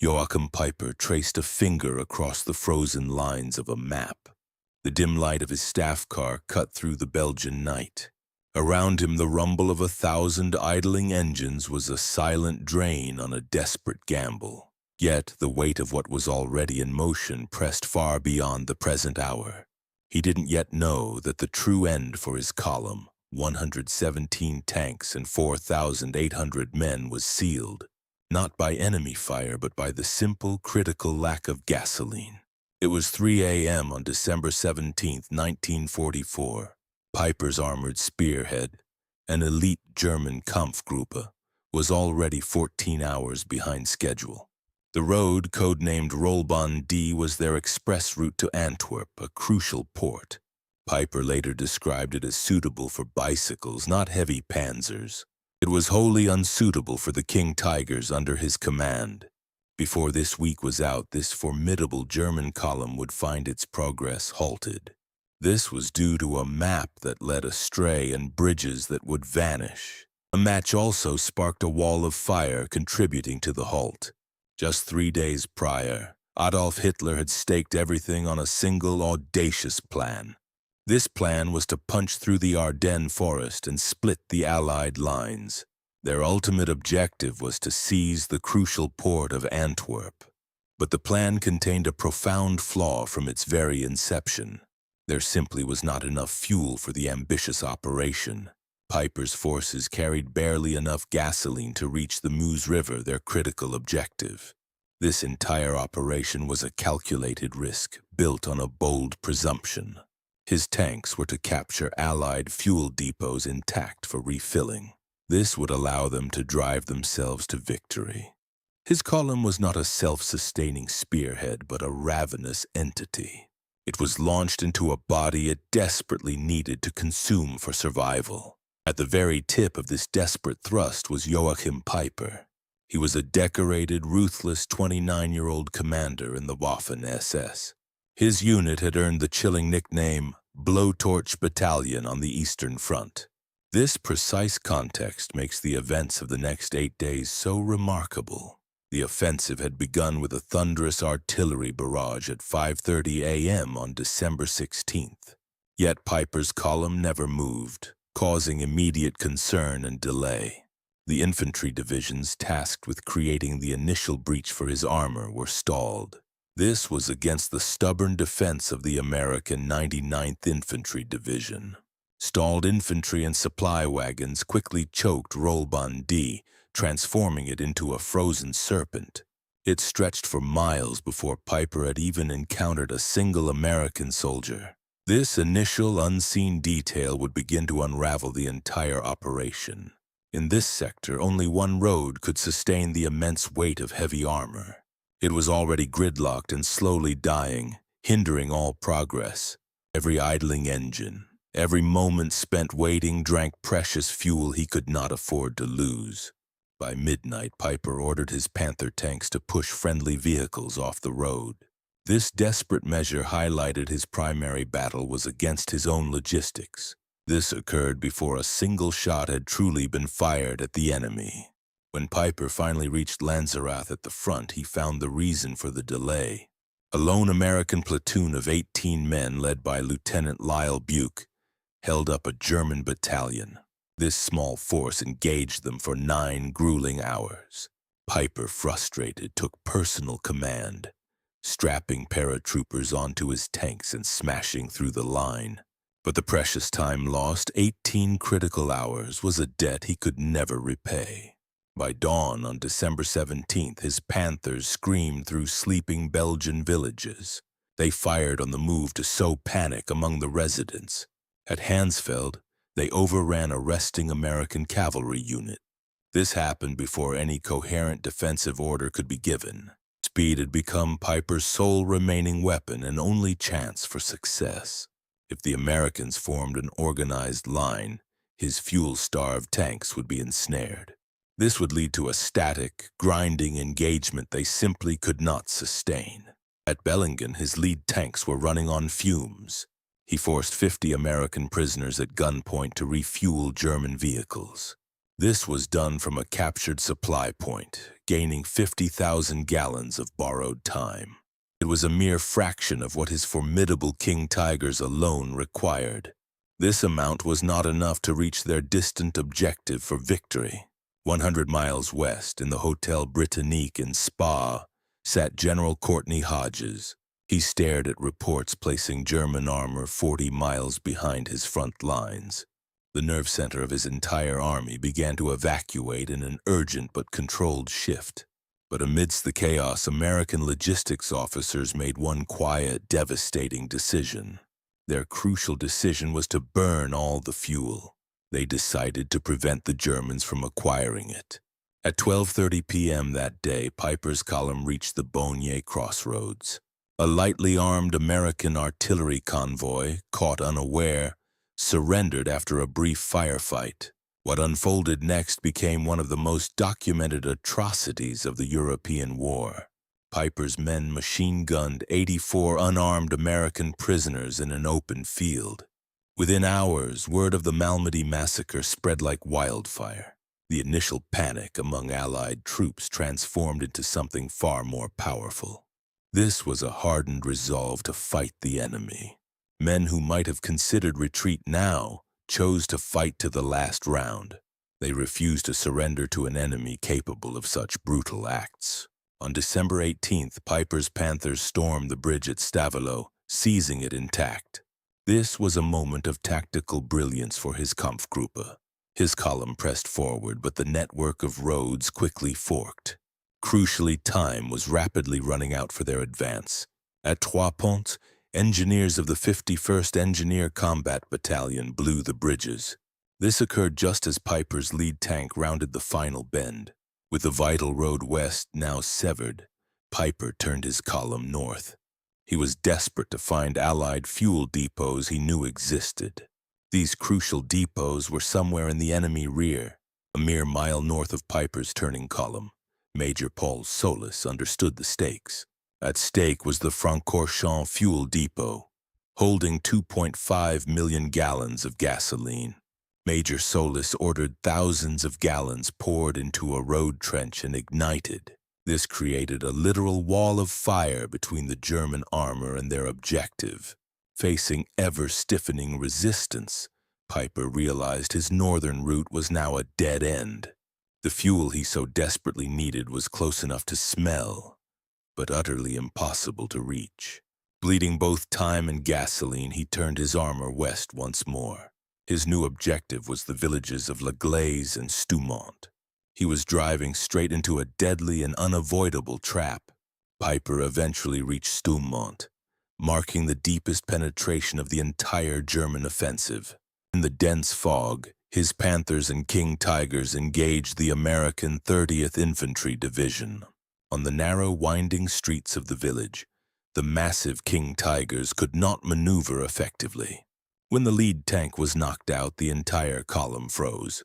Joachim Piper traced a finger across the frozen lines of a map. The dim light of his staff car cut through the Belgian night. Around him, the rumble of 1,000 idling engines was a silent drain on a desperate gamble. Yet the weight of what was already in motion pressed far beyond the present hour. He didn't yet know that the true end for his column, 117 tanks and 4,800 men, was sealed, not by enemy fire but by the simple, critical lack of gasoline. It was 3 a.m. on December 17, 1944. Piper's armored spearhead, an elite German Kampfgruppe, was already 14 hours behind schedule. The road, codenamed Rollbahn D, was their express route to Antwerp, a crucial port. Piper later described it as suitable for bicycles, not heavy panzers. It was wholly unsuitable for the King Tigers under his command. Before this week was out, this formidable German column would find its progress halted. This was due to a map that led astray and bridges that would vanish. A match also sparked a wall of fire, contributing to the halt. Just 3 days prior, Adolf Hitler had staked everything on a single audacious plan. This plan was to punch through the Ardennes forest and split the Allied lines. Their ultimate objective was to seize the crucial port of Antwerp. But the plan contained a profound flaw from its very inception. There simply was not enough fuel for the ambitious operation. Piper's forces carried barely enough gasoline to reach the Meuse River, their critical objective. This entire operation was a calculated risk, built on a bold presumption. His tanks were to capture Allied fuel depots intact for refilling. This would allow them to drive themselves to victory. His column was not a self-sustaining spearhead, but a ravenous entity. It was launched into a body it desperately needed to consume for survival. At the very tip of this desperate thrust was Joachim Piper. He was a decorated, ruthless 29-year-old commander in the Waffen-SS. His unit had earned the chilling nickname Blowtorch Battalion on the Eastern Front. This precise context makes the events of the next 8 days so remarkable. The offensive had begun with a thunderous artillery barrage at 5:30 a.m. on December 16th. Yet Piper's column never moved, causing immediate concern and delay. The infantry divisions tasked with creating the initial breach for his armor were stalled. This was against the stubborn defense of the American 99th Infantry Division. Stalled infantry and supply wagons quickly choked Rollbahn D, transforming it into a frozen serpent. It stretched for miles before Piper had even encountered a single American soldier. This initial unseen detail would begin to unravel the entire operation. In this sector, only one road could sustain the immense weight of heavy armor. It was already gridlocked and slowly dying, hindering all progress. Every idling engine, every moment spent waiting drank precious fuel he could not afford to lose. By midnight, Piper ordered his Panther tanks to push friendly vehicles off the road. This desperate measure highlighted his primary battle was against his own logistics. This occurred before a single shot had truly been fired at the enemy. When Piper finally reached Lanzerath at the front, he found the reason for the delay. A lone American platoon of 18 men led by Lieutenant Lyle Buke held up a German battalion. This small force engaged them for 9 grueling hours. Piper, frustrated, took personal command, strapping paratroopers onto his tanks and smashing through the line. But the precious time lost, 18 critical hours, was a debt he could never repay. By dawn on December 17th, his Panthers screamed through sleeping Belgian villages. They fired on the move to sow panic among the residents. At Hansfeld, they overran a resting American cavalry unit. This happened before any coherent defensive order could be given. Speed had become Piper's sole remaining weapon and only chance for success. If the Americans formed an organized line, his fuel-starved tanks would be ensnared. This would lead to a static, grinding engagement they simply could not sustain. At Bellingen, his lead tanks were running on fumes. He forced 50 American prisoners at gunpoint to refuel German vehicles. This was done from a captured supply point, gaining 50,000 gallons of borrowed time. It was a mere fraction of what his formidable King Tigers alone required. This amount was not enough to reach their distant objective for victory. 100 miles west, in the Hotel Britannique in Spa, sat General Courtney Hodges. He stared at reports placing German armor 40 miles behind his front lines. The nerve center of his entire army began to evacuate in an urgent but controlled shift. But amidst the chaos, American logistics officers made one quiet, devastating decision. Their crucial decision was to burn all the fuel. They decided to prevent the Germans from acquiring it. At 12:30 p.m. that day, Piper's column reached the Bonnier crossroads. A lightly armed American artillery convoy, caught unaware, surrendered after a brief firefight. What unfolded next became one of the most documented atrocities of the European War. Piper's men machine-gunned 84 unarmed American prisoners in an open field. Within hours, word of the Malmedy massacre spread like wildfire. The initial panic among Allied troops transformed into something far more powerful. This was a hardened resolve to fight the enemy. Men who might have considered retreat now chose to fight to the last round. They refused to surrender to an enemy capable of such brutal acts. On December 18th, Piper's Panthers stormed the bridge at Stavelot, seizing it intact. This was a moment of tactical brilliance for his Kampfgruppe. His column pressed forward, but the network of roads quickly forked. Crucially, time was rapidly running out for their advance. At Trois Ponts, engineers of the 51st Engineer Combat Battalion blew the bridges. This occurred just as Piper's lead tank rounded the final bend. With the vital road west now severed, Piper turned his column north. He was desperate to find Allied fuel depots he knew existed. These crucial depots were somewhere in the enemy rear, a mere mile north of Piper's turning column. Major Paul Solis understood the stakes. At stake was the Francorchamps fuel depot, holding 2.5 million gallons of gasoline. Major Solis ordered thousands of gallons poured into a road trench and ignited. This created a literal wall of fire between the German armor and their objective. Facing ever-stiffening resistance, Piper realized his northern route was now a dead end. The fuel he so desperately needed was close enough to smell, but utterly impossible to reach. Bleeding both time and gasoline, he turned his armor west once more. His new objective was the villages of La Glaise and Stoumont. He was driving straight into a deadly and unavoidable trap. Piper eventually reached Stoumont, marking the deepest penetration of the entire German offensive. In the dense fog, his Panthers and King Tigers engaged the American 30th Infantry Division. On the narrow, winding streets of the village, the massive King Tigers could not maneuver effectively. When the lead tank was knocked out, the entire column froze.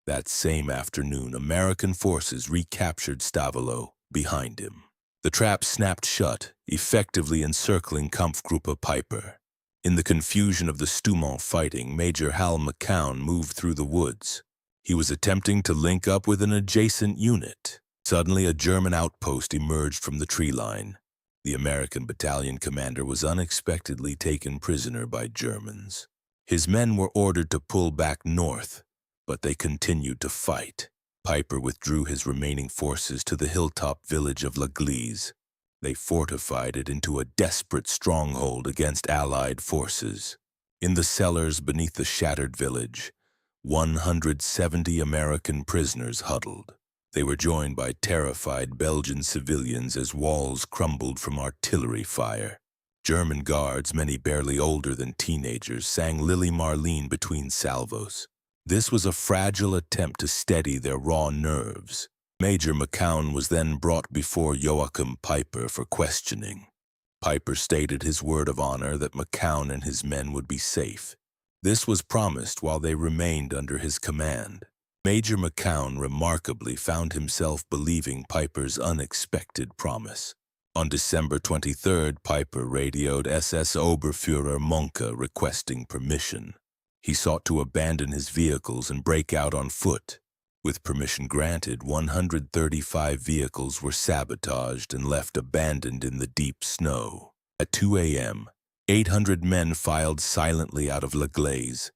That same afternoon, American forces recaptured Stavelot behind him. The trap snapped shut, effectively encircling Kampfgruppe Piper. In the confusion of the Stoumont fighting, Major Hal McCown moved through the woods. He was attempting to link up with an adjacent unit. Suddenly, a German outpost emerged from the tree line. The American battalion commander was unexpectedly taken prisoner by Germans. His men were ordered to pull back north, but they continued to fight. Piper withdrew his remaining forces to the hilltop village of La Glaise. They fortified it into a desperate stronghold against Allied forces. In the cellars beneath the shattered village, 170 American prisoners huddled. They were joined by terrified Belgian civilians as walls crumbled from artillery fire. German guards, many barely older than teenagers, sang Lily Marlene between salvos. This was a fragile attempt to steady their raw nerves. Major McCown was then brought before Joachim Piper for questioning. Piper stated his word of honor that McCown and his men would be safe. This was promised while they remained under his command. Major McCown remarkably found himself believing Piper's unexpected promise. On December 23rd, Piper radioed SS Oberfuhrer Monke requesting permission. He sought to abandon his vehicles and break out on foot. With permission granted, 135 vehicles were sabotaged and left abandoned in the deep snow. At 2 a.m., 800 men filed silently out of La Glaise.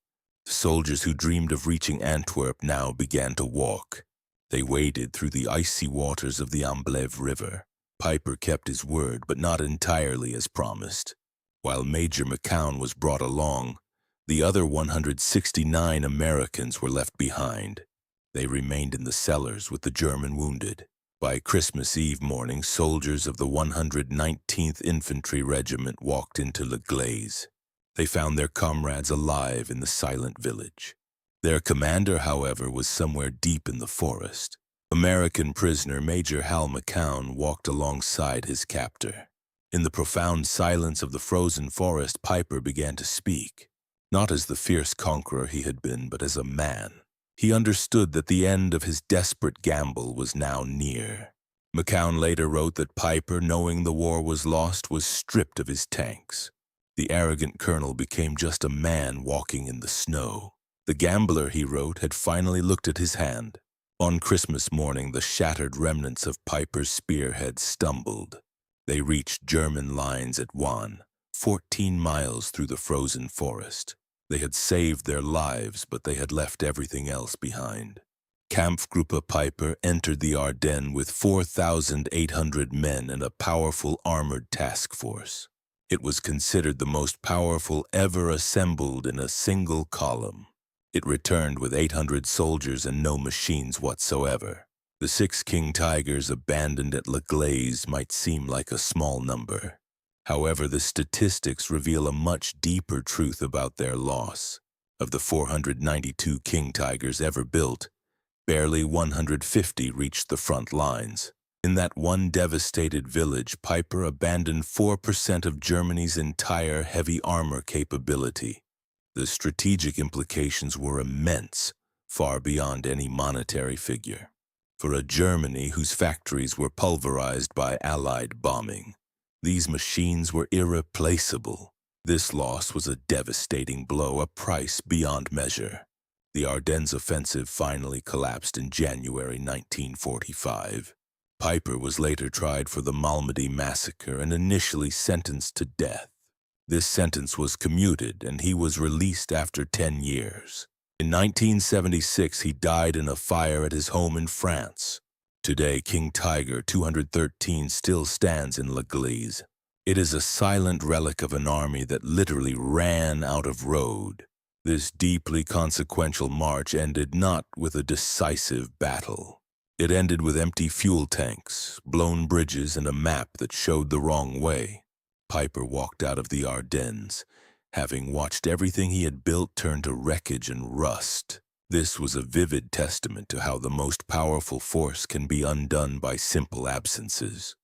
The soldiers who dreamed of reaching Antwerp now began to walk. They waded through the icy waters of the Amblève River. Piper kept his word, but not entirely as promised. While Major McCown was brought along, the other 169 Americans were left behind. They remained in the cellars with the German wounded. By Christmas Eve morning, soldiers of the 119th Infantry Regiment walked into La Glaise. They found their comrades alive in the silent village. Their commander, however, was somewhere deep in the forest. American prisoner Major Hal McCown walked alongside his captor. In the profound silence of the frozen forest, Piper began to speak, not as the fierce conqueror he had been, but as a man. He understood that the end of his desperate gamble was now near. McCown later wrote that Piper, knowing the war was lost, was stripped of his tanks. The arrogant colonel became just a man walking in the snow. The gambler, he wrote, had finally looked at his hand. On Christmas morning, the shattered remnants of Piper's spearhead stumbled. They reached German lines at Wann, 14 miles through the frozen forest. They had saved their lives, but they had left everything else behind. Kampfgruppe Piper entered the Ardennes with 4,800 men and a powerful armored task force. It was considered the most powerful ever assembled in a single column. It returned with 800 soldiers and no machines whatsoever. The 6 King Tigers abandoned at La Glaise might seem like a small number. However, the statistics reveal a much deeper truth about their loss. Of the 492 King Tigers ever built, barely 150 reached the front lines. In that one devastated village, Piper abandoned 4% of Germany's entire heavy armor capability. The strategic implications were immense, far beyond any monetary figure. For a Germany whose factories were pulverized by Allied bombing, these machines were irreplaceable. This loss was a devastating blow, a price beyond measure. The Ardennes offensive finally collapsed in January 1945. Piper was later tried for the Malmedy massacre and initially sentenced to death. This sentence was commuted and he was released after 10 years. In 1976, he died in a fire at his home in France. Today, King Tiger 213 still stands in La Glaise. It is a silent relic of an army that literally ran out of road. This deeply consequential march ended not with a decisive battle. It ended with empty fuel tanks, blown bridges, and a map that showed the wrong way. Piper walked out of the Ardennes, having watched everything he had built turn to wreckage and rust. This was a vivid testament to how the most powerful force can be undone by simple absences.